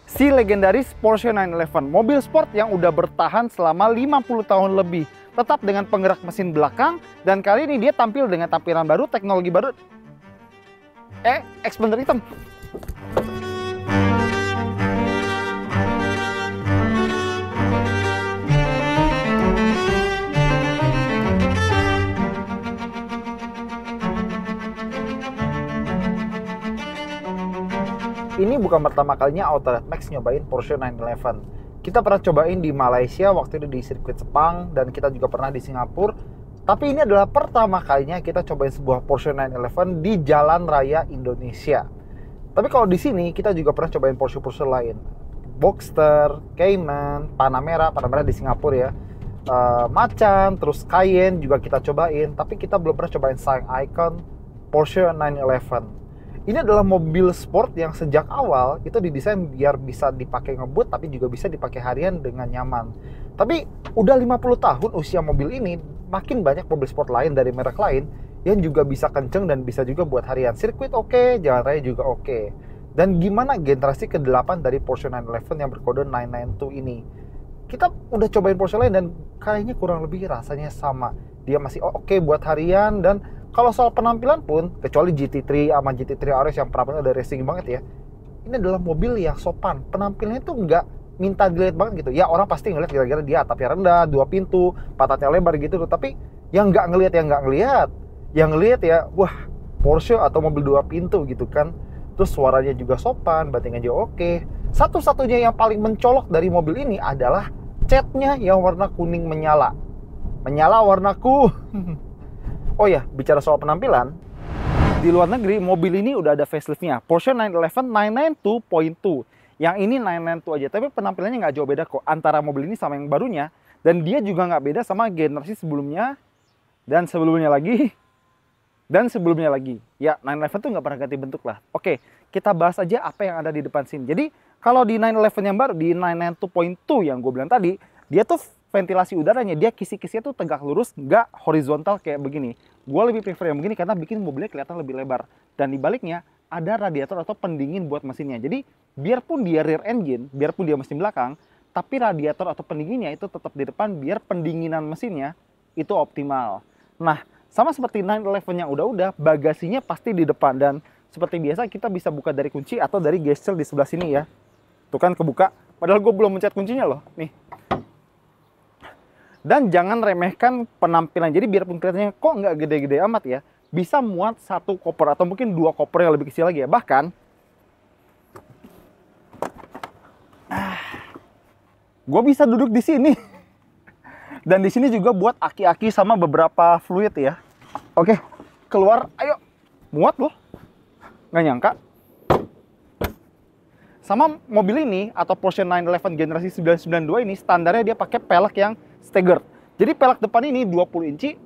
Si legendaris Porsche 911, mobil sport yang udah bertahan selama 50 tahun lebih, tetap dengan penggerak mesin belakang, dan kali ini dia tampil dengan tampilan baru, teknologi baru. Expander hitam. Ini bukan pertama kalinya Outlet Max nyobain Porsche 911. Kita pernah cobain di Malaysia waktu itu di sirkuit Sepang, dan kita juga pernah di Singapura. Tapi ini adalah pertama kalinya kita cobain sebuah Porsche 911 di jalan raya Indonesia. Tapi kalau di sini kita juga pernah cobain Porsche lain. Boxster, Cayman, Panamera di Singapura ya. Macan, terus Cayenne juga kita cobain. Tapi kita belum pernah cobain Scion Icon Porsche 911. Ini adalah mobil sport yang sejak awal itu didesain biar bisa dipakai ngebut, tapi juga bisa dipakai harian dengan nyaman. Tapi udah 50 tahun usia mobil ini, makin banyak mobil sport lain dari merek lain yang juga bisa kenceng dan bisa juga buat harian. Sirkuit oke, jalan raya juga oke. Dan gimana generasi ke-8 dari Porsche 911 yang berkode 992 ini? Kita udah cobain Porsche lain dan kayaknya kurang lebih rasanya sama. Dia masih oke buat harian, dan kalau soal penampilan pun, kecuali GT3 sama GT3 RS yang penampilannya udah racing banget ya, ini adalah mobil yang sopan. Penampilannya tuh nggak minta dilihat banget gitu. Ya orang pasti ngeliat gara-gara dia atapnya rendah, 2 pintu, pantatnya lebar gitu. Tapi yang nggak ngelihat, yang ngelihat ya, wah Porsche atau mobil 2 pintu gitu kan. Terus suaranya juga sopan, battingnya juga oke. Satu-satunya yang paling mencolok dari mobil ini adalah catnya yang warna kuning menyala. Menyala warnaku. Oh ya, bicara soal penampilan, di luar negeri mobil ini udah ada faceliftnya. Porsche 911 992.2. Yang ini 992 aja, tapi penampilannya nggak jauh beda kok antara mobil ini sama yang barunya. Dan dia juga nggak beda sama generasi sebelumnya, dan sebelumnya lagi, dan sebelumnya lagi. Ya, 911 tuh nggak pernah ganti bentuk lah. Oke, kita bahas aja apa yang ada di depan sini. Jadi, kalau di 911 yang baru, di 992.2 yang gue bilang tadi, dia tuh ventilasi udaranya, dia kisi-kisinya tuh tegak lurus, nggak horizontal kayak begini. Gue lebih prefer yang begini karena bikin mobilnya kelihatan lebih lebar. Dan di baliknya ada radiator atau pendingin buat mesinnya. Jadi biarpun dia rear engine, biarpun dia mesin belakang, tapi radiator atau pendinginnya itu tetap di depan biar pendinginan mesinnya itu optimal. Nah, sama seperti 911 yang udah-udah, bagasinya pasti di depan. Dan seperti biasa kita bisa buka dari kunci atau dari gesture di sebelah sini ya. Tuh kan kebuka, padahal gue belum mencet kuncinya loh. Nih. Dan jangan remehkan penampilan. Jadi biarpun kelihatannya kok nggak gede-gede amat ya, bisa muat 1 koper atau mungkin 2 koper yang lebih kecil lagi ya. Bahkan gue bisa duduk di sini. Dan di sini juga buat aki-aki sama beberapa fluid ya. Oke, keluar, ayo. Muat loh. Nggak nyangka. Sama mobil ini atau Porsche 911 generasi 992 ini standarnya dia pakai pelek yang staggered. Jadi pelek depan ini 20 inci,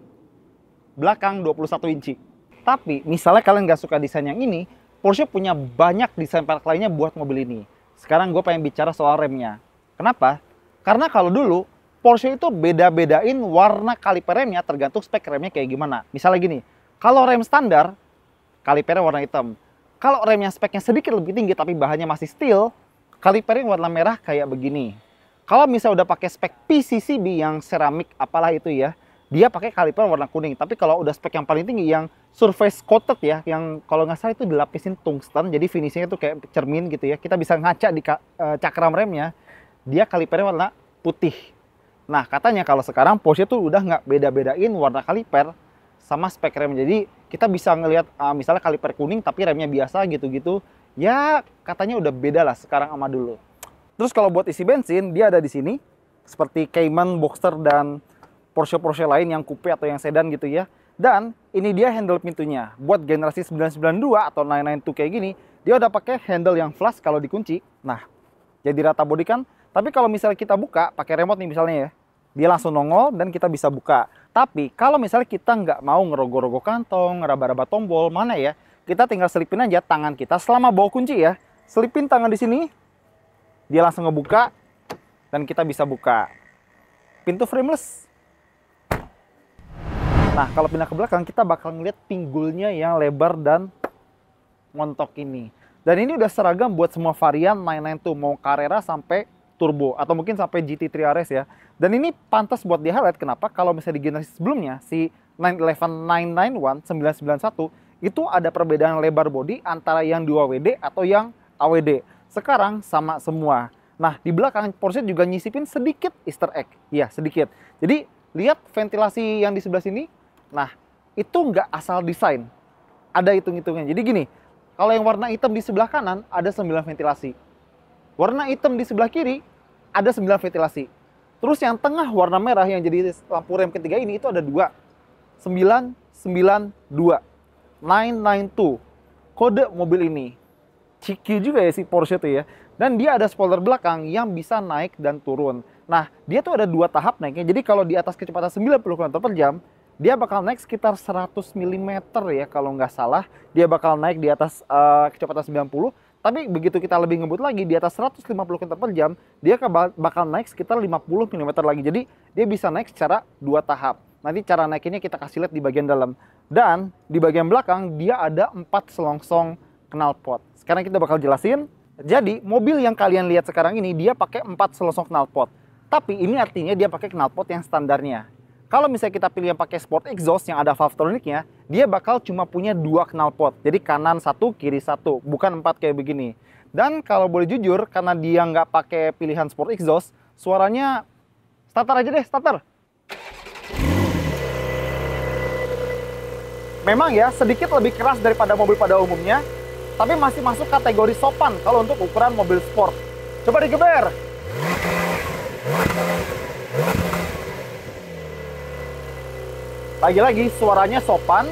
belakang 21 inci. Tapi misalnya kalian nggak suka desain yang ini, Porsche punya banyak desain pelek lainnya buat mobil ini. Sekarang gue pengen bicara soal remnya. Kenapa? Karena kalau dulu Porsche itu beda-bedain warna kaliper remnya tergantung spek remnya kayak gimana. Misalnya gini, kalau rem standar, kalipernya warna hitam. Kalau remnya speknya sedikit lebih tinggi tapi bahannya masih steel, kalipernya warna merah kayak begini. Kalau misalnya udah pakai spek PCCB yang seramik apalah itu ya, dia pakai kaliper warna kuning. Tapi kalau udah spek yang paling tinggi yang surface coated ya, yang kalau nggak salah itu dilapisin tungsten, jadi finishingnya tuh kayak cermin gitu ya. Kita bisa ngaca di cakram remnya, dia kalipernya warna putih. Nah katanya kalau sekarang Porsche tuh udah nggak beda-bedain warna kaliper sama spek rem. Jadi kita bisa ngelihat misalnya kaliper kuning tapi remnya biasa gitu-gitu. Ya katanya udah beda lah sekarang sama dulu. Terus kalau buat isi bensin dia ada di sini seperti Cayman, Boxster dan Porsche lain yang coupe atau yang sedan gitu ya. Dan ini dia handle pintunya. Buat generasi 992 atau 992 kayak gini, dia udah pakai handle yang flush kalau dikunci. Nah, jadi rata bodi kan. Tapi kalau misalnya kita buka pakai remote nih misalnya ya, dia langsung nongol dan kita bisa buka. Tapi kalau misalnya kita nggak mau ngerogoh-rogoh kantong, ngeraba-raba tombol, mana ya? Kita tinggal selipin aja tangan kita selama bawa kunci ya. Selipin tangan di sini, dia langsung ngebuka dan kita bisa buka. Pintu frameless. Nah, kalau pindah ke belakang kita bakal ngeliat pinggulnya yang lebar dan montok ini. Dan ini udah seragam buat semua varian 992, mau Carrera sampai Turbo, atau mungkin sampai GT3 RS ya. Dan ini pantas buat di highlight, kenapa? Kalau misalnya di generasi sebelumnya, si 911 991, 991, itu ada perbedaan lebar bodi antara yang 2WD atau yang AWD. Sekarang sama semua. Nah, di belakang Porsche juga nyisipin sedikit Easter egg. Iya, sedikit. Jadi, lihat ventilasi yang di sebelah sini. Nah, itu nggak asal desain. Ada hitung-hitungnya. Jadi gini, kalau yang warna hitam di sebelah kanan ada 9 ventilasi. Warna hitam di sebelah kiri ada 9 ventilasi. Terus yang tengah warna merah yang jadi lampu rem ketiga ini itu ada 2. 992. 992. Kode mobil ini. Ciki juga ya si Porsche tuh ya. Dan dia ada spoiler belakang yang bisa naik dan turun. Nah, dia tuh ada 2 tahap naiknya. Jadi kalau di atas kecepatan 90 km/jam, dia bakal naik sekitar 100 mm ya kalau nggak salah. Dia bakal naik di atas kecepatan 90. Tapi begitu kita lebih ngebut lagi di atas 150 km/jam, dia bakal naik sekitar 50 mm lagi. Jadi dia bisa naik secara 2 tahap. Nanti cara naikinnya kita kasih lihat di bagian dalam. Dan di bagian belakang dia ada 4 selongsong knalpot. Sekarang kita bakal jelasin. Jadi mobil yang kalian lihat sekarang ini dia pakai 4 selongsong knalpot. Tapi ini artinya dia pakai knalpot yang standarnya. Kalau misalnya kita pilih yang pakai sport exhaust yang ada valvetronicnya, dia bakal cuma punya 2 knalpot. Jadi kanan 1, kiri 1, bukan 4 kayak begini. Dan kalau boleh jujur, karena dia nggak pakai pilihan sport exhaust, suaranya starter aja deh, starter. Memang ya, sedikit lebih keras daripada mobil pada umumnya, tapi masih masuk kategori sopan kalau untuk ukuran mobil sport. Coba digeber. Lagi-lagi suaranya sopan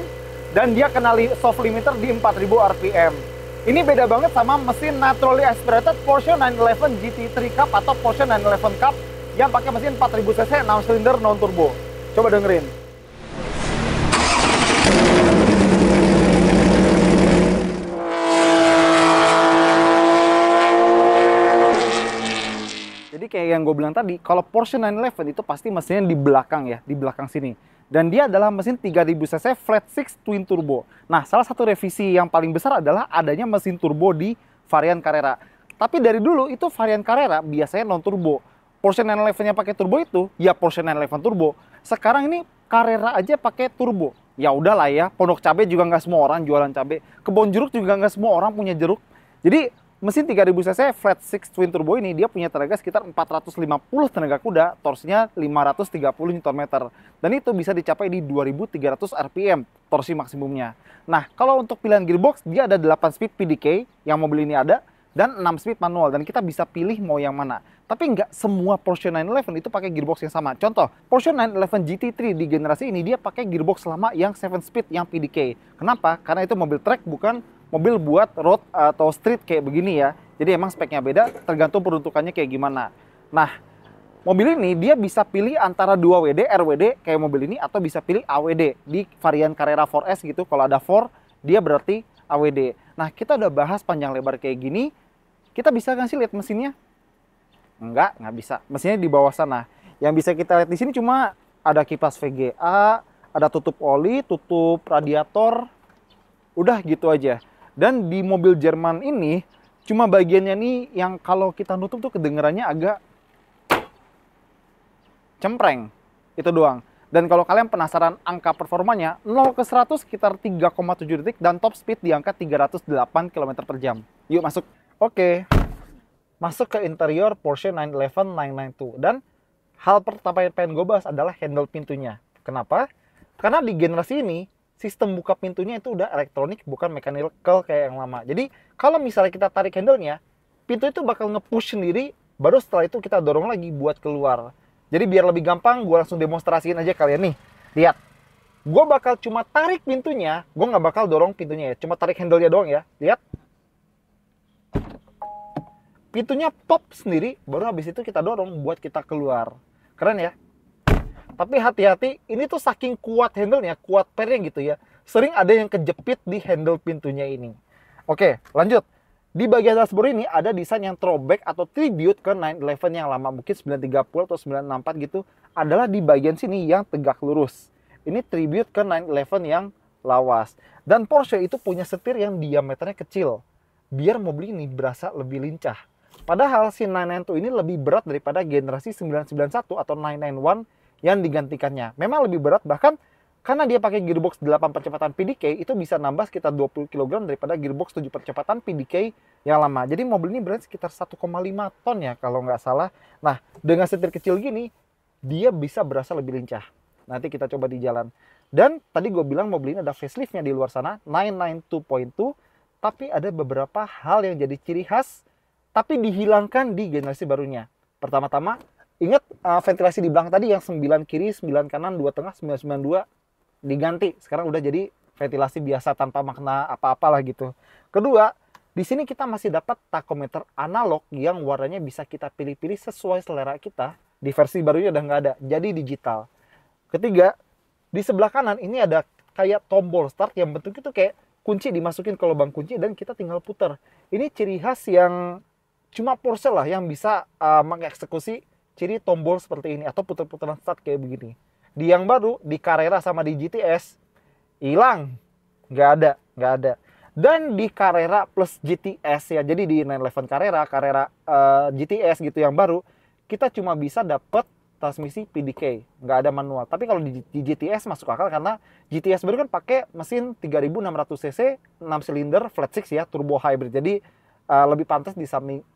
dan dia kena soft limiter di 4000 rpm. Ini beda banget sama mesin naturally aspirated Porsche 911 GT3 Cup atau Porsche 911 Cup yang pakai mesin 4000 cc 6 silinder non turbo. Coba dengerin. Jadi kayak yang gue bilang tadi, kalau Porsche 911 itu pasti mesinnya di belakang ya, di belakang sini. Dan dia adalah mesin 3000 cc flat 6 twin turbo. Nah, salah satu revisi yang paling besar adalah adanya mesin turbo di varian Carrera. Tapi dari dulu itu varian Carrera biasanya non turbo. Porsche 911 yang pakai turbo itu ya Porsche 911 turbo. Sekarang ini Carrera aja pakai turbo. Ya udahlah ya, Pondok Cabe juga nggak semua orang jualan cabe. Kebon jeruk juga nggak semua orang punya jeruk. Jadi mesin 3000 cc flat 6 twin turbo ini dia punya tenaga sekitar 450 tenaga kuda, torsinya 530 Nm. Dan itu bisa dicapai di 2300 rpm torsi maksimumnya. Nah, kalau untuk pilihan gearbox dia ada 8 speed PDK yang mobil ini ada dan 6 speed manual dan kita bisa pilih mau yang mana. Tapi nggak semua Porsche 911 itu pakai gearbox yang sama. Contoh, Porsche 911 GT3 di generasi ini dia pakai gearbox lama yang 7 speed yang PDK. Kenapa? Karena itu mobil track bukan mobil buat road atau street kayak begini ya. Jadi emang speknya beda, tergantung peruntukannya kayak gimana. Nah, mobil ini dia bisa pilih antara 2WD, RWD kayak mobil ini, atau bisa pilih AWD di varian Carrera 4S gitu. Kalau ada 4, dia berarti AWD. Nah, kita udah bahas panjang lebar kayak gini. Kita bisa nggak sih lihat mesinnya? Nggak bisa. Mesinnya di bawah sana. Yang bisa kita lihat di sini cuma ada kipas VGA, ada tutup oli, tutup radiator. Udah gitu aja. Dan di mobil Jerman ini, cuma bagiannya nih yang kalau kita nutup tuh kedengarannya agak cempreng. Itu doang. Dan kalau kalian penasaran angka performanya, 0 ke 100 sekitar 3,7 detik dan top speed di angka 308 km/jam. Yuk masuk. Oke. Masuk ke interior Porsche 911 992. Dan hal pertama yang pengen gue bahas adalah handle pintunya. Kenapa? Karena di generasi ini, sistem buka pintunya itu udah elektronik, bukan mechanical kayak yang lama. Jadi, kalau misalnya kita tarik handle-nya, pintu itu bakal nge-push sendiri, baru setelah itu kita dorong lagi buat keluar. Jadi, biar lebih gampang, gue langsung demonstrasiin aja kalian nih. Lihat. Gue bakal cuma tarik pintunya, gue nggak bakal dorong pintunya ya. Cuma tarik handle-nya doang ya. Lihat. Pintunya pop sendiri, baru habis itu kita dorong buat kita keluar. Keren ya? Tapi hati-hati, ini tuh saking kuat handle-nya, kuat pairnya gitu ya. Sering ada yang kejepit di handle pintunya ini. Oke, lanjut. Di bagian dashboard ini ada desain yang throwback atau tribute ke 911 yang lama. Mungkin 930 atau 964 gitu. Adalah di bagian sini yang tegak lurus. Ini tribute ke 911 yang lawas. Dan Porsche itu punya setir yang diameternya kecil. biar mobil ini berasa lebih lincah. Padahal si 992 ini lebih berat daripada generasi 991 atau 991 yang digantikannya. Memang lebih berat, bahkan karena dia pakai gearbox 8 percepatan PDK, itu bisa nambah sekitar 20 kg daripada gearbox 7 percepatan PDK yang lama. Jadi mobil ini berat sekitar 1,5 ton ya kalau nggak salah. Nah, dengan setir kecil gini, dia bisa berasa lebih lincah. Nanti kita coba di jalan. Dan tadi gue bilang mobil ini ada faceliftnya di luar sana, 992.2, tapi ada beberapa hal yang jadi ciri khas, tapi dihilangkan di generasi barunya. Pertama-tama, ingat ventilasi di belakang tadi yang 9 kiri, 9 kanan, 2 tengah, 992, diganti. Sekarang udah jadi ventilasi biasa tanpa makna apa-apalah gitu. Kedua, di sini kita masih dapat tachometer analog yang warnanya bisa kita pilih-pilih sesuai selera kita. Di versi barunya udah nggak ada, jadi digital. Ketiga, di sebelah kanan ini ada kayak tombol start yang bentuknya tuh kayak kunci dimasukin ke lubang kunci dan kita tinggal putar. Ini ciri khas yang cuma Porsche lah yang bisa mengeksekusi ciri tombol seperti ini atau putar-putaran start kayak begini. Di yang baru, di Carrera sama di GTS, hilang. Nggak ada. Dan di Carrera plus GTS ya, jadi di 911 Carrera GTS gitu yang baru, kita cuma bisa dapat transmisi PDK, nggak ada manual. Tapi kalau di GTS masuk akal karena GTS baru kan pakai mesin 3600 cc, 6 silinder, flat six ya, turbo hybrid. Jadi lebih pantas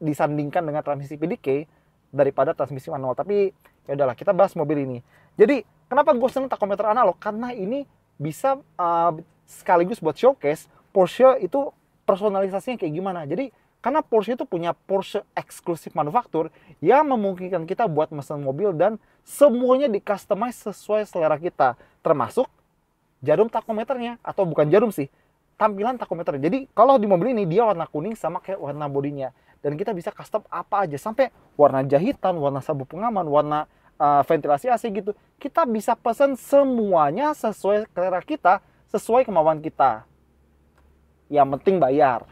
disandingkan dengan transmisi PDK daripada transmisi manual. Tapi ya udahlah, kita bahas mobil ini. Jadi kenapa gue seneng tachometer analog? Karena ini bisa sekaligus buat showcase Porsche itu personalisasinya kayak gimana. Jadi karena Porsche itu punya Porsche eksklusif manufaktur yang memungkinkan kita buat mesin mobil dan semuanya di-customize sesuai selera kita. Termasuk jarum tachometernya, atau bukan jarum sih, tampilan tachometer. Jadi kalau di mobil ini dia warna kuning sama kayak warna bodinya. Dan kita bisa custom apa aja, sampai warna jahitan, warna sabuk pengaman, warna ventilasi AC gitu. Kita bisa pesan semuanya sesuai selera kita, sesuai kemauan kita. Yang penting bayar.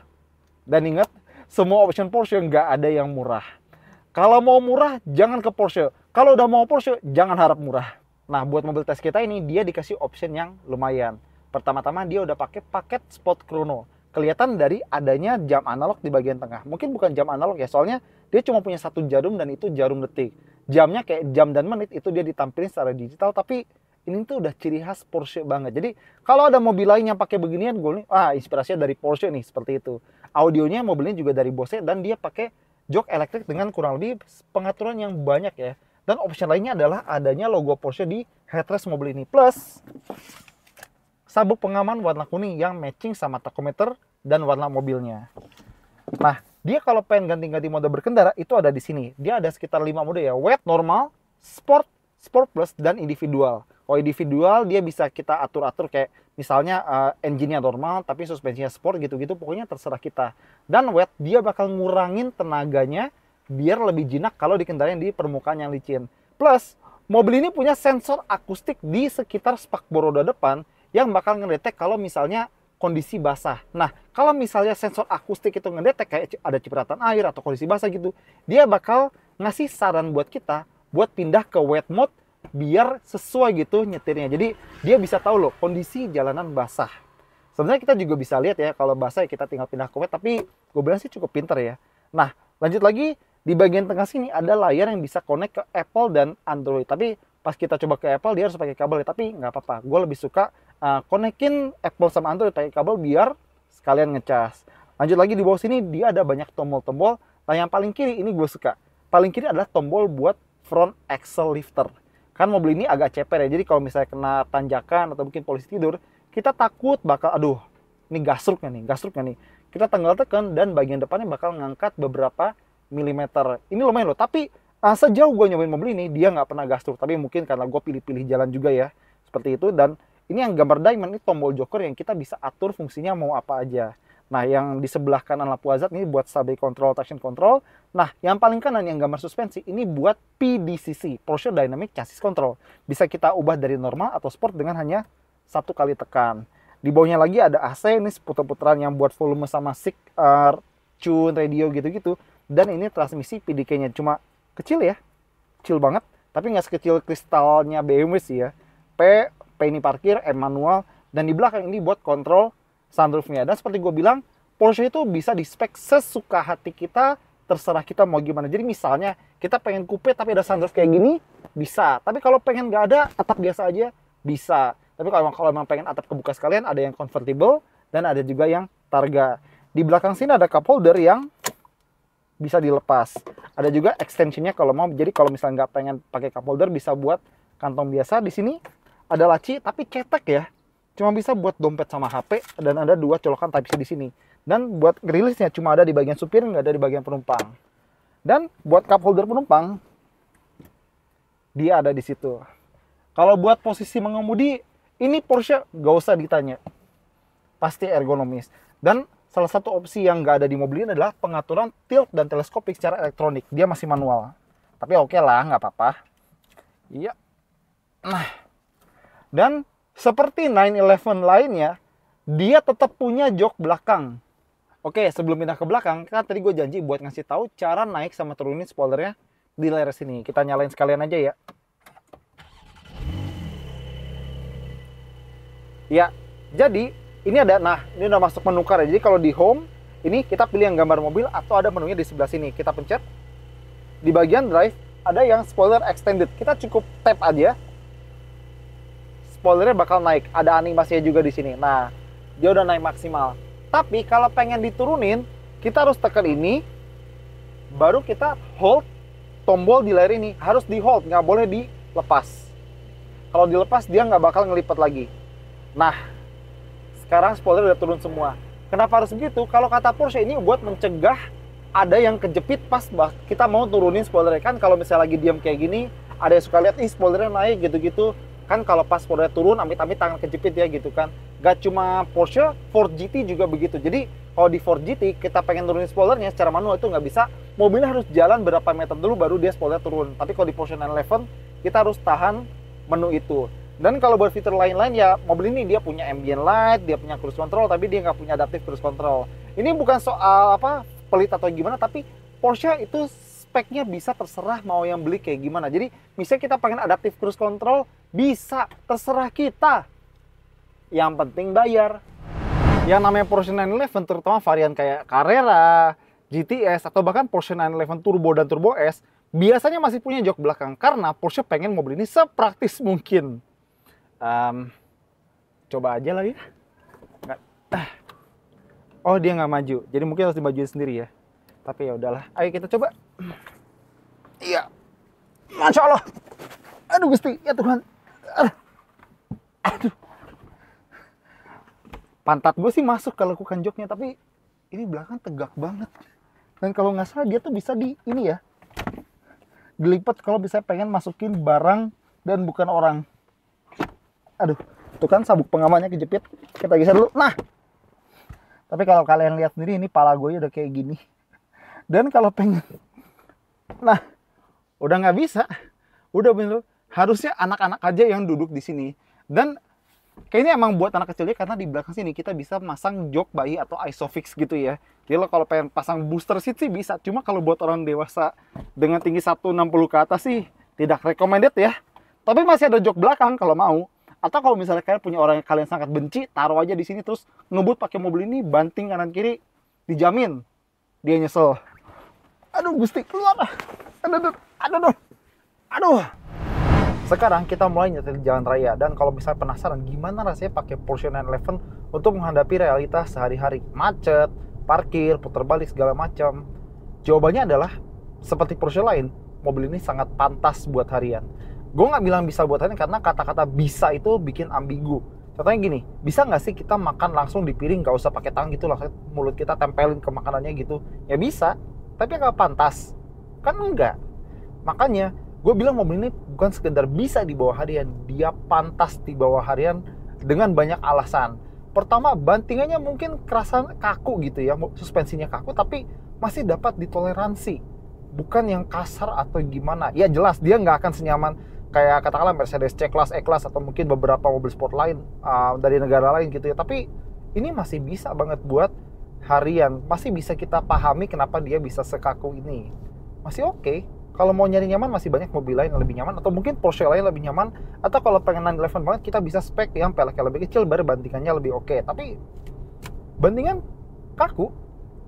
Dan ingat, semua option Porsche nggak ada yang murah. Kalau mau murah, jangan ke Porsche. Kalau udah mau Porsche, jangan harap murah. Nah, buat mobil tes kita ini, dia dikasih option yang lumayan. Pertama-tama, dia udah pakai paket Sport Chrono. Kelihatan dari adanya jam analog di bagian tengah. Mungkin bukan jam analog ya, soalnya dia cuma punya satu jarum dan itu jarum detik. Jamnya kayak jam dan menit, itu dia ditampilin secara digital, tapi ini tuh udah ciri khas Porsche banget. Jadi kalau ada mobil lain yang pakai beginian, gue nih, inspirasinya dari Porsche nih, seperti itu. Audionya mobilnya juga dari Bose dan dia pakai jok elektrik dengan kurang lebih pengaturan yang banyak ya. Dan option lainnya adalah adanya logo Porsche di headrest mobil ini. Plus sabuk pengaman warna kuning yang matching sama tachometer dan warna mobilnya. Nah, dia kalau pengen ganti-ganti mode berkendara itu ada di sini. Dia ada sekitar 5 mode ya. Wet, normal, sport, sport plus, dan individual. Kalau individual dia bisa kita atur-atur kayak misalnya engine-nya normal tapi suspensinya sport gitu-gitu, pokoknya terserah kita. Dan wet dia bakal ngurangin tenaganya biar lebih jinak kalau dikendarain di permukaan yang licin. Plus mobil ini punya sensor akustik di sekitar spakbor roda depan yang bakal ngedetek kalau misalnya kondisi basah. Nah, kalau misalnya sensor akustik itu ngedetek kayak ada cipratan air atau kondisi basah gitu, dia bakal ngasih saran buat kita buat pindah ke wet mode biar sesuai gitu nyetirnya. Jadi dia bisa tahu loh kondisi jalanan basah. Sebenarnya kita juga bisa lihat ya kalau basah ya kita tinggal pindah ke wet, tapi gue bilang sih cukup pinter ya. Nah, lanjut lagi di bagian tengah sini ada layar yang bisa connect ke Apple dan Android. Tapi pas kita coba ke Apple dia harus pakai kabel ya, tapi nggak apa-apa. Gue lebih suka konekin Apple sama Android pakai kabel biar sekalian ngecas. Lanjut lagi di bawah sini dia ada banyak tombol-tombol. Nah, yang paling kiri ini gue suka. Paling kiri adalah tombol buat front axle lifter. Kan mobil ini agak ceper ya, jadi kalau misalnya kena tanjakan atau mungkin polisi tidur, kita takut bakal, aduh, ini gasruk nggak nih. Kita tinggal tekan dan bagian depannya bakal ngangkat beberapa milimeter. Ini lumayan loh, tapi sejauh gue nyobain mobil ini, dia nggak pernah gasruk. Tapi mungkin karena gue pilih-pilih jalan juga ya, seperti itu. Dan ini yang gambar diamond, ini tombol joker yang kita bisa atur fungsinya mau apa aja. Nah, yang di sebelah kanan lampu hazard ini buat stability control, traction control. Nah, yang paling kanan yang gambar suspensi ini buat PDCC, Porsche Dynamic Chassis Control. Bisa kita ubah dari normal atau sport dengan hanya satu kali tekan. Di bawahnya lagi ada AC, ini putar-putaran yang buat volume sama SIG, tune, radio gitu-gitu. Dan ini transmisi PDK-nya cuma kecil ya, kecil banget. Tapi nggak sekecil kristalnya BMW sih ya. P ini parkir, M manual. Dan di belakang ini buat kontrol sunroofnya. Dan seperti gue bilang, Porsche itu bisa di spek sesuka hati kita, terserah kita mau gimana. Jadi misalnya kita pengen coupe tapi ada sunroof kayak gini, bisa. Tapi kalau pengen nggak ada, atap biasa aja, bisa. Tapi kalau emang pengen atap kebuka sekalian, ada yang convertible dan ada juga yang targa. Di belakang sini ada cup holder yang bisa dilepas. Ada juga extensionnya kalau mau. Jadi kalau misalnya nggak pengen pakai cup holder, bisa buat kantong biasa. Di sini ada laci tapi cetek ya. Cuma bisa buat dompet sama HP, dan ada 2 colokan Type-C di sini. Dan buat rilisnya cuma ada di bagian supir, nggak ada di bagian penumpang. Dan buat cup holder penumpang, dia ada di situ. Kalau buat posisi mengemudi, ini Porsche nggak usah ditanya. Pasti ergonomis. Dan salah satu opsi yang nggak ada di mobil ini adalah pengaturan tilt dan teleskopik secara elektronik. Dia masih manual. Tapi oke lah, nggak apa-apa. Iya. Nah. Dan seperti 911 lainnya, dia tetap punya jok belakang. Oke, sebelum pindah ke belakang, kan tadi gue janji buat ngasih tahu cara naik sama turunin spoilernya di layar sini. Kita nyalain sekalian aja ya. Ya, jadi ini ada, ini udah masuk menu car ya. Jadi kalau di home, ini kita pilih yang gambar mobil atau ada menunya di sebelah sini. Kita pencet. Di bagian drive, ada yang spoiler extended. Kita cukup tap aja. Spoilernya bakal naik, ada animasinya juga di sini. Nah, dia udah naik maksimal. Tapi kalau pengen diturunin, kita harus tekan ini, baru kita hold tombol di layar ini. Harus di hold, nggak boleh dilepas. Kalau dilepas, dia nggak bakal ngelipat lagi. Nah, sekarang spoiler udah turun semua. Kenapa harus begitu? Kalau kata Porsche ini buat mencegah ada yang kejepit pas kita mau turunin spoilernya. Kan kalau misalnya lagi diam kayak gini, ada yang suka lihat, spoilernya naik gitu-gitu. Kan kalau pas spoiler turun, amit-amit tangan kejepit ya gitu kan. Gak cuma Porsche, Ford GT juga begitu. Jadi kalau di Ford GT kita pengen turunin spoilernya secara manual itu nggak bisa. Mobilnya harus jalan berapa meter dulu baru dia spoiler turun. Tapi kalau di Porsche 911 kita harus tahan menu itu. Dan kalau buat fitur lain-lain ya, mobil ini dia punya ambient light, dia punya cruise control, tapi dia nggak punya adaptive cruise control. Ini bukan soal pelit atau gimana, tapi Porsche itu speknya bisa terserah mau yang beli kayak gimana. Jadi misalnya kita pengen adaptive cruise control, bisa, terserah kita. Yang penting bayar. Yang namanya Porsche 911, terutama varian kayak Carrera, GTS, atau bahkan Porsche 911 Turbo dan Turbo S, biasanya masih punya jok belakang. Karena Porsche pengen mobil ini sepraktis mungkin. Coba aja lah ya. Oh, dia nggak maju. Jadi mungkin harus dimajuin sendiri ya. Tapi ya udahlah. Ayo kita coba. Iya. Masya Allah. Aduh Gusti, ya Tuhan. Aduh. Pantat gue sih masuk kalau lakukan joknya, tapi ini belakang tegak banget. Dan kalau nggak salah dia tuh bisa di ini ya, dilipat kalau bisa pengen masukin barang dan bukan orang. Aduh, tuh kan sabuk pengamannya kejepit. Kita geser dulu. Nah, tapi kalau kalian lihat sendiri ini pala gue udah kayak gini. Dan kalau pengen, nah, udah nggak bisa. Udah bener. Harusnya anak-anak aja yang duduk di sini. Dan kayaknya emang buat anak kecilnya karena di belakang sini kita bisa masang jok bayi atau isofix gitu ya. Jadi lo kalau pengen pasang booster seat sih bisa. Cuma kalau buat orang dewasa dengan tinggi 160 ke atas sih tidak recommended ya. Tapi masih ada jok belakang kalau mau. Atau kalau misalnya kalian punya orang yang kalian sangat benci, taruh aja di sini terus ngebut pakai mobil ini, banting kanan kiri, dijamin dia nyesel. Aduh Gusti, keluar. Aduh. Sekarang kita mulai nyetir di jalan raya, dan kalau misalnya penasaran gimana rasanya pakai Porsche 911 untuk menghadapi realitas sehari-hari, macet, parkir, putar balik segala macam, jawabannya adalah seperti Porsche lain, mobil ini sangat pantas buat harian. Gue nggak bilang bisa buat harian karena kata-kata bisa itu bikin ambigu. Contohnya gini, bisa nggak sih kita makan langsung di piring, nggak usah pakai tangan gitu, langsung mulut kita tempelin ke makanannya gitu? Ya bisa, tapi nggak pantas, kan enggak. Makanya gue bilang mobil ini bukan sekedar bisa dibawa harian, dia pantas dibawa harian dengan banyak alasan. Pertama, bantingannya mungkin kerasa kaku gitu ya, suspensinya kaku, tapi masih dapat ditoleransi. Bukan yang kasar atau gimana. Ya jelas, dia nggak akan senyaman kayak katakanlah Mercedes C-Class, E-Class, atau mungkin beberapa mobil sport lain dari negara lain gitu ya. Tapi ini masih bisa banget buat harian. Masih bisa kita pahami kenapa dia bisa sekaku ini. Masih oke. Kalau mau nyari nyaman, masih banyak mobil lain yang lebih nyaman, atau mungkin Porsche lain lebih nyaman. Atau kalau pengen 911 banget, kita bisa spek yang peleknya lebih kecil, baru bantingannya lebih oke. Tapi bantingan kaku,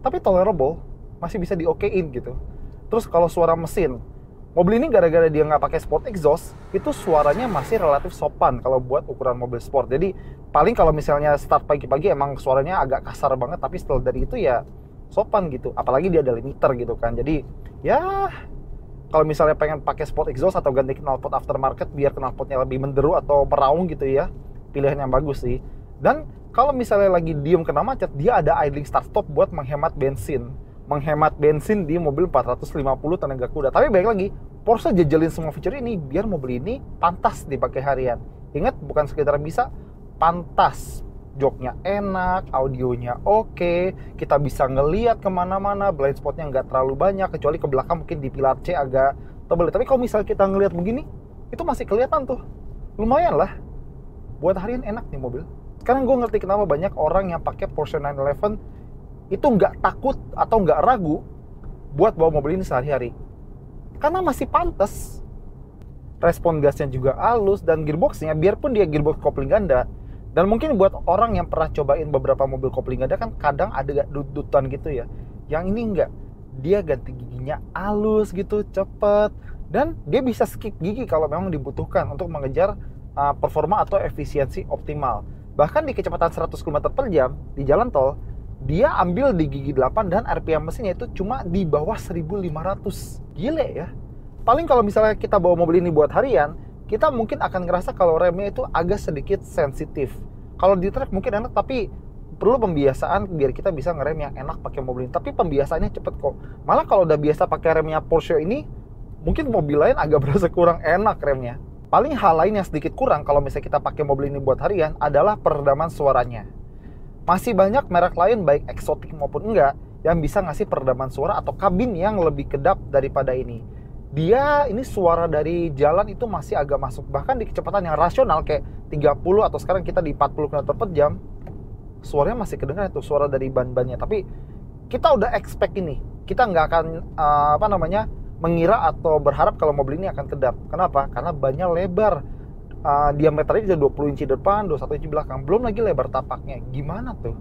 tapi tolerable, masih bisa diokein gitu. Terus kalau suara mesin, mobil ini gara-gara dia nggak pakai sport exhaust, itu suaranya masih relatif sopan kalau buat ukuran mobil sport. Jadi paling kalau misalnya start pagi-pagi emang suaranya agak kasar banget, tapi setelah dari itu ya sopan gitu. Apalagi dia ada limiter gitu kan. Jadi ya kalau misalnya pengen pakai sport exhaust atau ganti knalpot aftermarket biar knalpotnya lebih menderu atau meraung gitu ya, pilihan yang bagus sih. Dan kalau misalnya lagi diem kena macet, dia ada idling start stop buat menghemat bensin di mobil 450 tenaga kuda. Tapi baik lagi, Porsche jejelin semua fitur ini biar mobil ini pantas dipakai harian. Ingat, bukan sekedar bisa, pantas. Joknya enak, audionya oke, kita bisa ngeliat kemana-mana, blind spotnya nggak terlalu banyak, kecuali ke belakang mungkin di pilar C agak tebel. Tapi kalau misalnya kita ngeliat begini, itu masih kelihatan tuh. Lumayan lah, buat harian enak nih mobil. Sekarang gue ngerti kenapa banyak orang yang pakai Porsche 911 itu nggak takut atau nggak ragu buat bawa mobil ini sehari-hari, karena masih pantas. Respon gasnya juga halus, dan gearboxnya biarpun dia gearbox kopling ganda, dan mungkin buat orang yang pernah cobain beberapa mobil kopling ganda kan kadang ada dudutan gitu ya, yang ini enggak, dia ganti giginya halus gitu, cepet, dan dia bisa skip gigi kalau memang dibutuhkan untuk mengejar performa atau efisiensi optimal. Bahkan di kecepatan 100 km per jam di jalan tol, dia ambil di gigi 8 dan RPM mesinnya itu cuma di bawah 1500. Gile ya. Paling kalau misalnya kita bawa mobil ini buat harian, kita mungkin akan ngerasa kalau remnya itu agak sedikit sensitif. Kalau di trek mungkin enak, tapi perlu pembiasaan biar kita bisa ngerem yang enak pakai mobil ini. Tapi pembiasaannya cepet kok. Malah kalau udah biasa pakai remnya Porsche ini, mungkin mobil lain agak berasa kurang enak remnya. Paling hal lain yang sedikit kurang kalau misalnya kita pakai mobil ini buat harian adalah peredaman suaranya. Masih banyak merek lain, baik eksotik maupun enggak, yang bisa ngasih peredaman suara atau kabin yang lebih kedap daripada ini. Dia ini suara dari jalan itu masih agak masuk. Bahkan di kecepatan yang rasional kayak 30 atau sekarang kita di 40 km per jam, suaranya masih kedengaran tuh, suara dari ban-bannya. Tapi kita udah expect ini. Kita nggak akan mengira atau berharap kalau mobil ini akan kedap. Kenapa? Karena bannya lebar. Diameternya bisa 20 inci depan, 21 inci belakang. Belum lagi lebar tapaknya. Gimana tuh?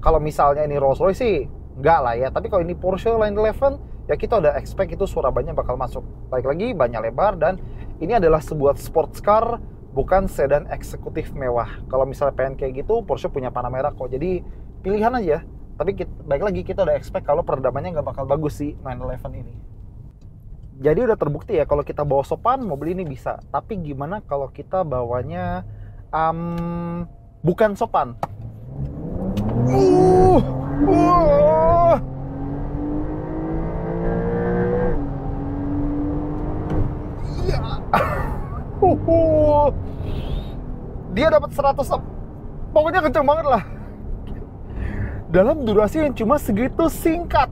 Kalau misalnya ini Rolls Royce sih enggak lah ya. Tapi kalau ini Porsche 911, ya kita udah expect itu suara bannya bakal masuk. Baik lagi, bannya lebar, dan ini adalah sebuah sports car, bukan sedan eksekutif mewah. Kalau misalnya pengen kayak gitu, Porsche punya Panamera kok. Jadi pilihan aja. Tapi baik lagi, kita udah expect kalau peredamannya nggak bakal bagus sih 911 ini. Jadi udah terbukti ya kalau kita bawa sopan, mobil ini bisa. Tapi gimana kalau kita bawanya bukan sopan? Dia dapat 100, pokoknya kenceng banget lah. Dalam durasi yang cuma segitu singkat.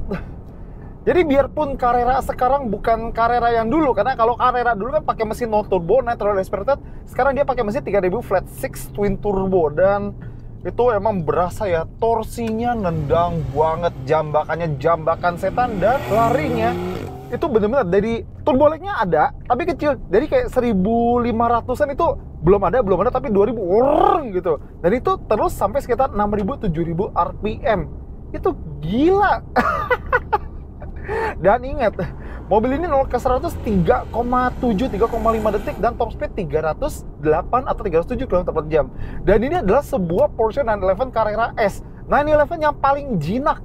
Jadi biarpun Carrera sekarang bukan Carrera yang dulu, karena kalau Carrera dulu kan pakai mesin non turbo, natural aspirated, sekarang dia pakai mesin 3000 flat 6 twin turbo, dan itu emang berasa ya, torsinya nendang banget, jambakan setan, dan larinya itu bener-bener dari turbo lag-nya ada, tapi kecil, dari kayak 1500-an itu belum ada, tapi 2000 gitu, dan itu terus sampai sekitar 6000-7000 RPM, itu gila. Dan ingat, mobil ini 0 ke 100 3,7, 3,5 detik, dan top speed 308 atau 307 km per jam. Dan ini adalah sebuah Porsche 911 Carrera S. 911 yang paling jinak.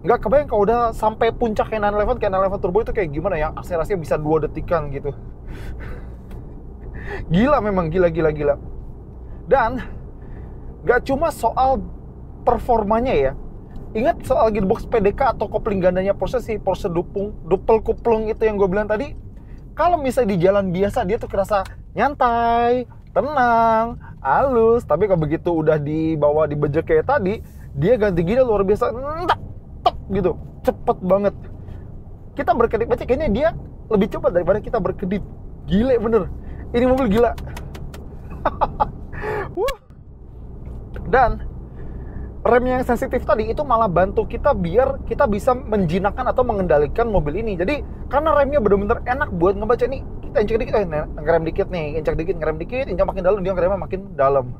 Nggak kebayang kalau udah sampai puncaknya 911, kayak 911 Turbo itu kayak gimana ya, akselerasinya bisa 2 detikan gitu. Gila memang, gila. Dan nggak cuma soal performanya ya. Ingat soal gearbox PDK atau kopling gandanya Porsche, si Porsche duple couplung itu yang gue bilang tadi. Kalau misalnya di jalan biasa dia tuh kerasa nyantai, tenang, halus. Tapi kalau begitu udah dibawa dibejek kayak tadi, dia ganti gini luar biasa, tek gitu, cepet banget. Kita berkedip aja kayaknya dia lebih cepat daripada kita berkedip. Gile bener, ini mobil gila. Dan rem yang sensitif tadi itu malah bantu kita biar kita bisa menjinakkan atau mengendalikan mobil ini. Jadi karena remnya benar-benar enak buat ngebaca nih, kita injek dikit, ngerem dikit nih, injek makin dalam, dia ngeremnya makin dalam.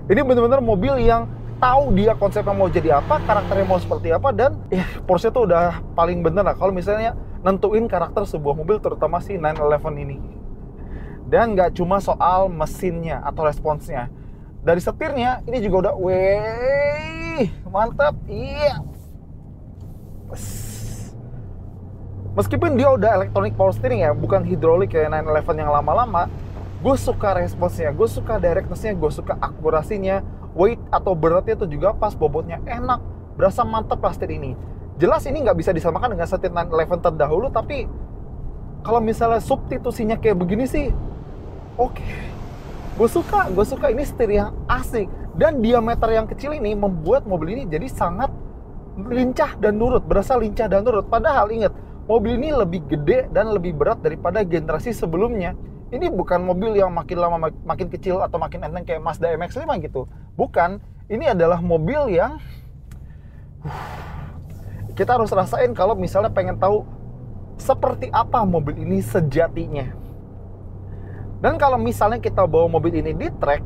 Ini benar-benar mobil yang tahu dia konsepnya mau jadi apa, karakternya mau seperti apa, dan Porsche tuh udah paling bener lah kalau misalnya nentuin karakter sebuah mobil, terutama si 911 ini. Dan nggak cuma soal mesinnya atau responsnya, dari setirnya ini juga udah mantap. Iya. Meskipun dia udah electronic power steering ya, bukan hidrolik kayak 911 yang lama-lama, gue suka responsnya, gue suka directness-nya, gue suka akurasinya, weight atau beratnya itu juga pas, bobotnya enak, berasa mantap lah setir ini. Jelas ini nggak bisa disamakan dengan setir 911 terdahulu, tapi kalau misalnya substitusinya kayak begini sih, oke. Gue suka ini setir yang asik, dan diameter yang kecil ini membuat mobil ini jadi sangat lincah dan nurut, berasa lincah dan nurut. Padahal ingat, mobil ini lebih gede dan lebih berat daripada generasi sebelumnya. Ini bukan mobil yang makin lama makin kecil atau makin enteng kayak Mazda MX-5 gitu. Bukan, ini adalah mobil yang kita harus rasain kalau misalnya pengen tahu seperti apa mobil ini sejatinya. Dan kalau misalnya kita bawa mobil ini di track,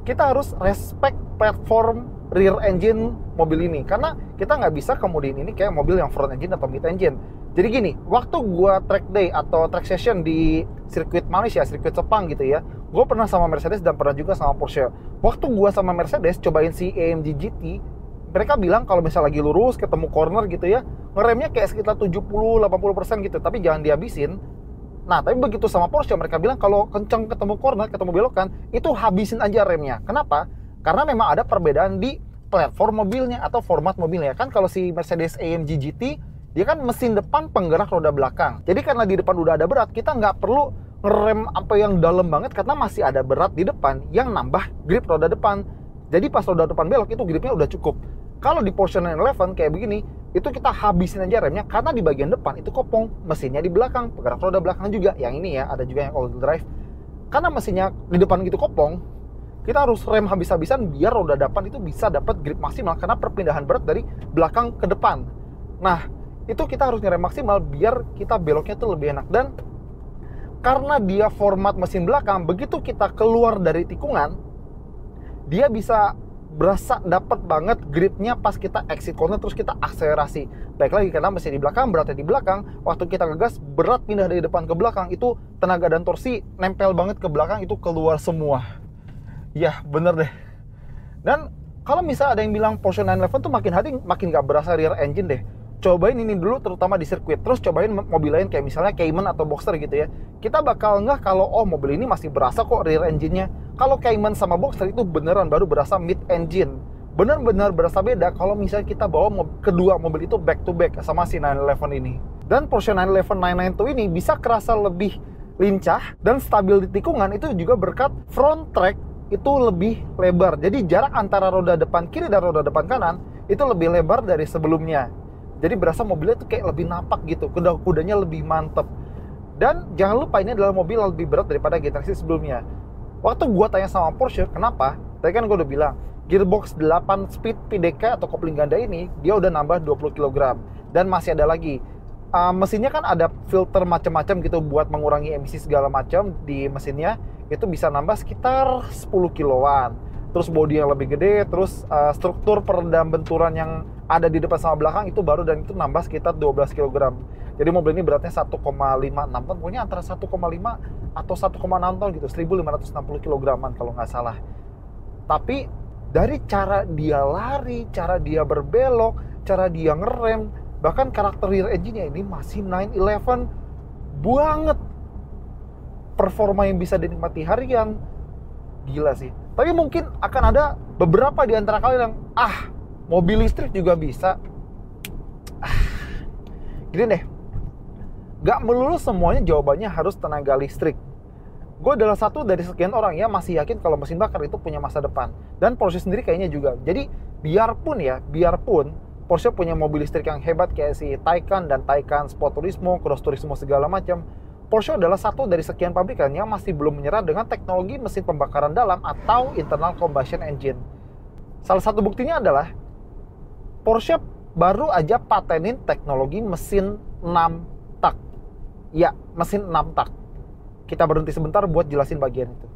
kita harus respect platform rear engine mobil ini, karena kita nggak bisa kemudian ini kayak mobil yang front engine atau mid engine. Jadi gini, waktu gua track day atau track session di sirkuit Malaysia, sirkuit Sepang gitu ya, gua pernah sama Mercedes dan pernah juga sama Porsche. Waktu gua sama Mercedes cobain si AMG GT, mereka bilang kalau misalnya lagi lurus ketemu corner gitu ya, ngeremnya kayak sekitar 70-80% gitu, tapi jangan dihabisin. Nah, tapi begitu sama Porsche, mereka bilang kalau kenceng ketemu corner, ketemu belokan, itu habisin aja remnya. Kenapa? Karena memang ada perbedaan di platform mobilnya atau format mobilnya. Kan kalau si Mercedes AMG GT, dia kan mesin depan penggerak roda belakang. Jadi karena di depan udah ada berat, kita nggak perlu ngerem apa yang dalam banget karena masih ada berat di depan yang nambah grip roda depan. Jadi pas roda depan belok itu gripnya udah cukup. Kalau di Porsche 911 kayak begini, itu kita habisin aja remnya karena di bagian depan itu kopong, mesinnya di belakang, penggerak roda belakang juga. Yang ini ya, ada juga yang all-wheel drive. Karena mesinnya di depan gitu kopong, kita harus rem habis-habisan biar roda depan itu bisa dapat grip maksimal karena perpindahan berat dari belakang ke depan. Nah, itu kita harus ngerem maksimal biar kita beloknya tuh lebih enak. Dan karena dia format mesin belakang, begitu kita keluar dari tikungan, dia bisa berasa dapat banget gripnya pas kita exit corner terus kita akselerasi. Baik lagi karena mesin di belakang, beratnya di belakang, waktu kita ngegas berat pindah dari depan ke belakang, itu tenaga dan torsi nempel banget ke belakang, itu keluar semua. Ya bener deh. Dan kalau misalnya ada yang bilang Porsche 911 tuh makin hari makin gak berasa rear engine deh, cobain ini dulu terutama di sirkuit, terus cobain mobil lain kayak misalnya Cayman atau Boxster gitu ya. Kita bakal ngeh kalau mobil ini masih berasa kok rear engine-nya. Kalau Cayman sama Boxster itu beneran baru berasa mid engine, bener-bener berasa beda kalau misalnya kita bawa kedua mobil itu back to back sama si 911 ini. Dan Porsche 911 992 ini bisa kerasa lebih lincah dan stabil di tikungan itu juga berkat front track itu lebih lebar. Jadi jarak antara roda depan kiri dan roda depan kanan itu lebih lebar dari sebelumnya. Jadi berasa mobilnya tuh kayak lebih napak gitu, kuda-kudanya lebih mantep. Dan jangan lupa ini adalah mobil yang lebih berat daripada generasi sebelumnya. Waktu gua tanya sama Porsche, kenapa? Tadi kan gua udah bilang, gearbox 8 speed PDK atau kopling ganda ini, dia udah nambah 20 kg. Dan masih ada lagi. Mesinnya kan ada filter macam-macam gitu buat mengurangi emisi segala macam di mesinnya. Itu bisa nambah sekitar 10 kiloan. Terus bodi yang lebih gede, terus struktur peredam benturan yang ada di depan sama belakang itu baru, dan itu nambah sekitar 12 kg. Jadi mobil ini beratnya 1,56 ton, pokoknya antara 1,5 atau 1,6 ton gitu, 1560 kg kalau nggak salah. Tapi dari cara dia lari, cara dia berbelok, cara dia ngerem, bahkan karakter rear engine-nya ini masih 911 banget. Performa yang bisa dinikmati harian, gila sih. Tapi mungkin akan ada beberapa di antara kalian yang mobil listrik juga bisa. Gini deh, gak melulu semuanya jawabannya harus tenaga listrik. Gue adalah satu dari sekian orang yang masih yakin kalau mesin bakar itu punya masa depan. Dan Porsche sendiri kayaknya juga. Jadi biarpun Porsche punya mobil listrik yang hebat kayak si Taycan dan Taycan Sport Turismo, Cross Turismo segala macam, Porsche adalah satu dari sekian pabrikan yang masih belum menyerah dengan teknologi mesin pembakaran dalam atau internal combustion engine. Salah satu buktinya adalah Porsche baru aja patenin teknologi mesin 6 tak. Ya, mesin 6 tak. Kita berhenti sebentar buat jelasin bagian itu.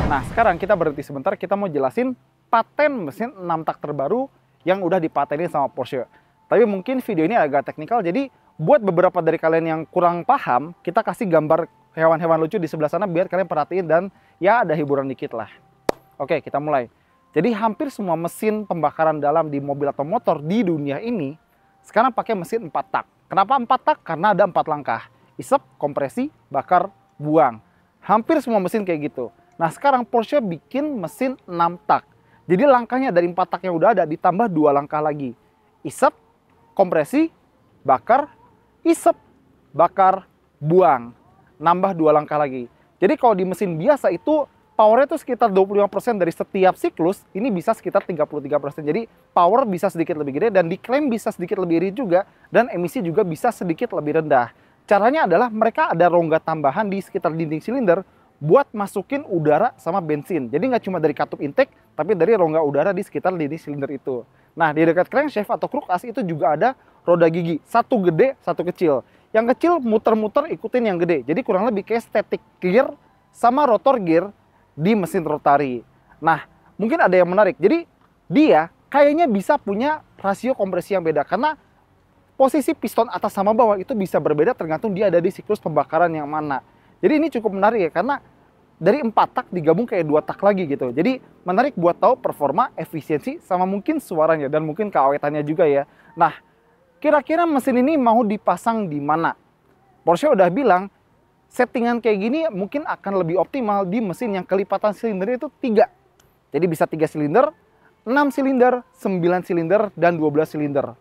Nah, sekarang kita berhenti sebentar, kita mau jelasin paten mesin 6 tak terbaru yang udah dipatenin sama Porsche. Tapi mungkin video ini agak teknikal, jadi buat beberapa dari kalian yang kurang paham, kita kasih gambar hewan-hewan lucu di sebelah sana biar kalian perhatiin dan ya ada hiburan dikit lah. Oke, kita mulai. Jadi hampir semua mesin pembakaran dalam di mobil atau motor di dunia ini sekarang pakai mesin 4 tak. Kenapa 4 tak? Karena ada 4 langkah. Isep, kompresi, bakar, buang. Hampir semua mesin kayak gitu. Nah sekarang Porsche bikin mesin 6 tak. Jadi langkahnya dari 4 tak yang udah ada ditambah 2 langkah lagi. Isep, kompresi, bakar, isep, bakar, buang. Nambah 2 langkah lagi. Jadi kalau di mesin biasa itu powernya itu sekitar 25% dari setiap siklus, ini bisa sekitar 33%. Jadi power bisa sedikit lebih gede dan diklaim bisa sedikit lebih irit juga dan emisi juga bisa sedikit lebih rendah. Caranya adalah mereka ada rongga tambahan di sekitar dinding silinder buat masukin udara sama bensin. Jadi nggak cuma dari katup intake, tapi dari rongga udara di sekitar dinding silinder itu. Nah, di dekat crankshaft atau kruk as itu juga ada roda gigi. Satu gede, satu kecil. Yang kecil muter-muter ikutin yang gede. Jadi kurang lebih kayak static gear sama rotor gear di mesin rotari. Nah, mungkin ada yang menarik. Jadi dia kayaknya bisa punya rasio kompresi yang beda. Karena posisi piston atas sama bawah itu bisa berbeda tergantung dia ada di siklus pembakaran yang mana. Jadi ini cukup menarik ya, karena dari 4 tak digabung kayak 2 tak lagi gitu. Jadi menarik buat tahu performa, efisiensi, sama mungkin suaranya dan mungkin keawetannya juga ya. Nah, kira-kira mesin ini mau dipasang di mana? Porsche udah bilang, settingan kayak gini mungkin akan lebih optimal di mesin yang kelipatan silindernya itu 3. Jadi bisa 3 silinder, 6 silinder, 9 silinder, dan 12 silinder.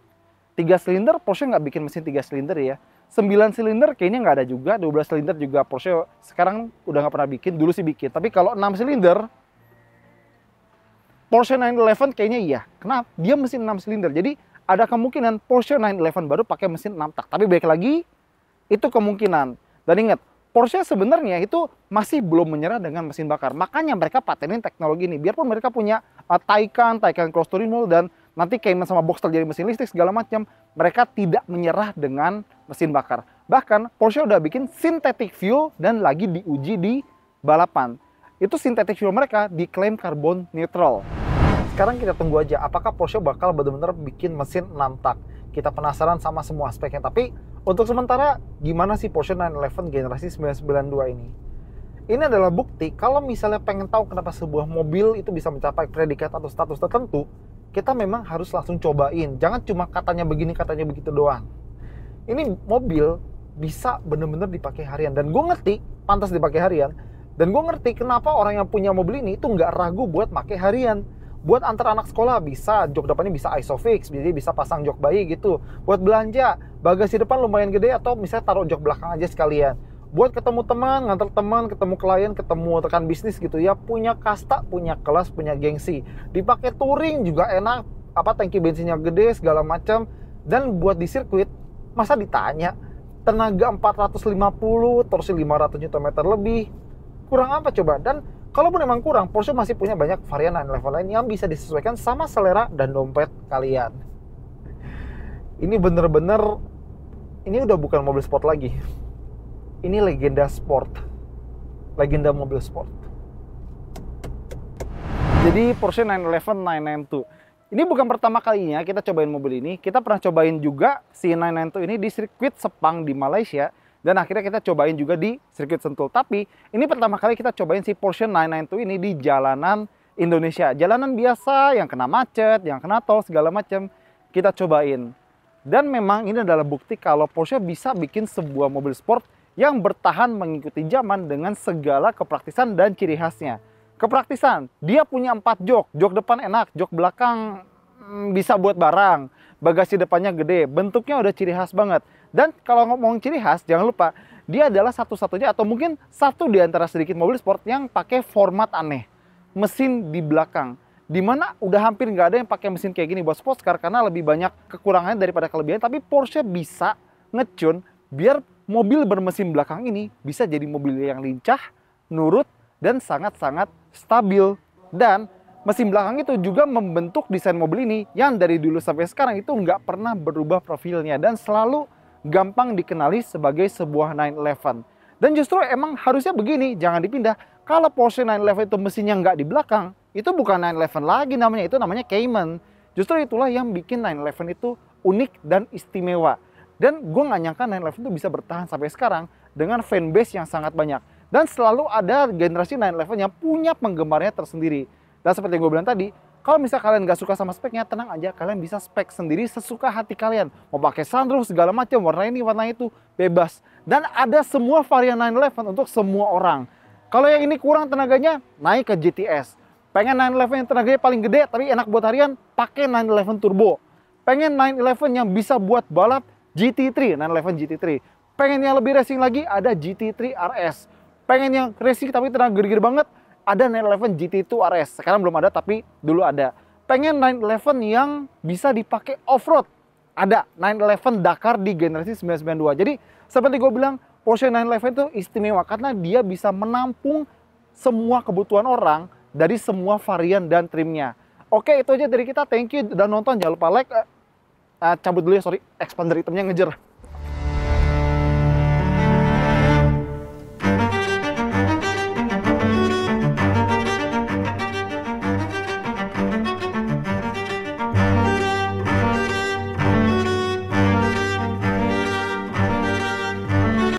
3 silinder, Porsche nggak bikin mesin 3 silinder ya. 9 silinder kayaknya nggak ada juga, 12 silinder juga Porsche sekarang udah nggak pernah bikin, dulu sih bikin. Tapi kalau 6 silinder, Porsche 911 kayaknya iya. Kenapa? Dia mesin 6 silinder, jadi ada kemungkinan Porsche 911 baru pakai mesin 6 tak. Tapi balik lagi, itu kemungkinan. Dan ingat, Porsche sebenarnya itu masih belum menyerah dengan mesin bakar. Makanya mereka patenin teknologi ini. Biarpun mereka punya Taycan Cross Turismo dan nanti Cayman sama Boxster jadi mesin listrik segala macam, mereka tidak menyerah dengan mesin bakar. Bahkan Porsche udah bikin synthetic fuel dan lagi diuji di balapan. Itu synthetic fuel mereka diklaim carbon neutral. Sekarang kita tunggu aja apakah Porsche bakal benar-benar bikin mesin 6 tak. Kita penasaran sama semua aspeknya. Tapi untuk sementara gimana sih Porsche 911 generasi 992 ini? Ini adalah bukti kalau misalnya pengen tahu kenapa sebuah mobil itu bisa mencapai predikat atau status tertentu, kita memang harus langsung cobain. Jangan cuma katanya begini, katanya begitu doang. Ini mobil bisa bener-bener dipakai harian. Dan gue ngerti, pantas dipakai harian. Dan gue ngerti kenapa orang yang punya mobil ini itu nggak ragu buat pakai harian. Buat antar anak sekolah bisa, jok depannya bisa isofix, jadi bisa pasang jok bayi gitu. Buat belanja, bagasi depan lumayan gede atau misalnya taruh jok belakang aja sekalian. Buat ketemu teman, ngantar teman, ketemu klien, ketemu rekan bisnis gitu ya, punya kasta, punya kelas, punya gengsi. Dipakai touring juga enak, tangki bensinnya gede segala macam. Dan buat di sirkuit, masa ditanya tenaga 450, torsi 500 Nm lebih, kurang apa coba? Dan kalaupun memang kurang, Porsche masih punya banyak varian 911 lain yang bisa disesuaikan sama selera dan dompet kalian. Ini bener-bener, ini udah bukan mobil sport lagi. Ini legenda sport, legenda mobil sport. Jadi Porsche 911 992. Ini bukan pertama kalinya kita cobain mobil ini. Kita pernah cobain juga si 992 ini di sirkuit Sepang di Malaysia. Dan akhirnya kita cobain juga di sirkuit Sentul. Tapi ini pertama kali kita cobain si Porsche 992 ini di jalanan Indonesia. Jalanan biasa yang kena macet, yang kena tol segala macam kita cobain. Dan memang ini adalah bukti kalau Porsche bisa bikin sebuah mobil sport yang bertahan mengikuti zaman dengan segala kepraktisan dan ciri khasnya. Kepraktisan, dia punya 4 jok. Jok depan enak, jok belakang bisa buat barang. Bagasi depannya gede, bentuknya udah ciri khas banget. Dan kalau ngomong ciri khas, jangan lupa, dia adalah satu-satunya atau mungkin satu di antara sedikit mobil sport yang pakai format aneh. Mesin di belakang. Dimana udah hampir nggak ada yang pakai mesin kayak gini buat sports car karena lebih banyak kekurangannya daripada kelebihan. Tapi Porsche bisa ngecun biar mobil bermesin belakang ini bisa jadi mobil yang lincah, nurut, dan sangat-sangat stabil. Dan mesin belakang itu juga membentuk desain mobil ini yang dari dulu sampai sekarang itu nggak pernah berubah profilnya dan selalu gampang dikenali sebagai sebuah 911. Dan justru emang harusnya begini, jangan dipindah. Kalau Porsche 911 itu mesinnya nggak di belakang, itu bukan 911 lagi namanya, itu namanya Cayman. Justru itulah yang bikin 911 itu unik dan istimewa. Dan gue nggak nyangka 911 itu bisa bertahan sampai sekarang dengan fanbase yang sangat banyak. Dan selalu ada generasi 911 yang punya penggemarnya tersendiri. Dan seperti yang gue bilang tadi, kalau misal kalian nggak suka sama speknya, tenang aja, kalian bisa spek sendiri sesuka hati kalian. Mau pakai sunroof segala macam, warna ini, warna itu, bebas. Dan ada semua varian 911 untuk semua orang. Kalau yang ini kurang tenaganya, naik ke GTS. Pengen 911 yang tenaganya paling gede, tapi enak buat harian, pakai 911 Turbo. Pengen 911 yang bisa buat balap, GT3, 911 GT3. Pengen yang lebih racing lagi, ada GT3 RS. Pengen yang racing tapi tenaga gede-gede banget, ada 911 GT2 RS. Sekarang belum ada, tapi dulu ada. Pengen 911 yang bisa dipakai off-road, ada 911 Dakar di generasi 992. Jadi seperti gue bilang, Porsche 911 itu istimewa karena dia bisa menampung semua kebutuhan orang dari semua varian dan trimnya. Oke, itu aja dari kita. Thank you udah nonton. Jangan lupa like. Cabut dulu ya, sorry. Expander hitamnya ngejar.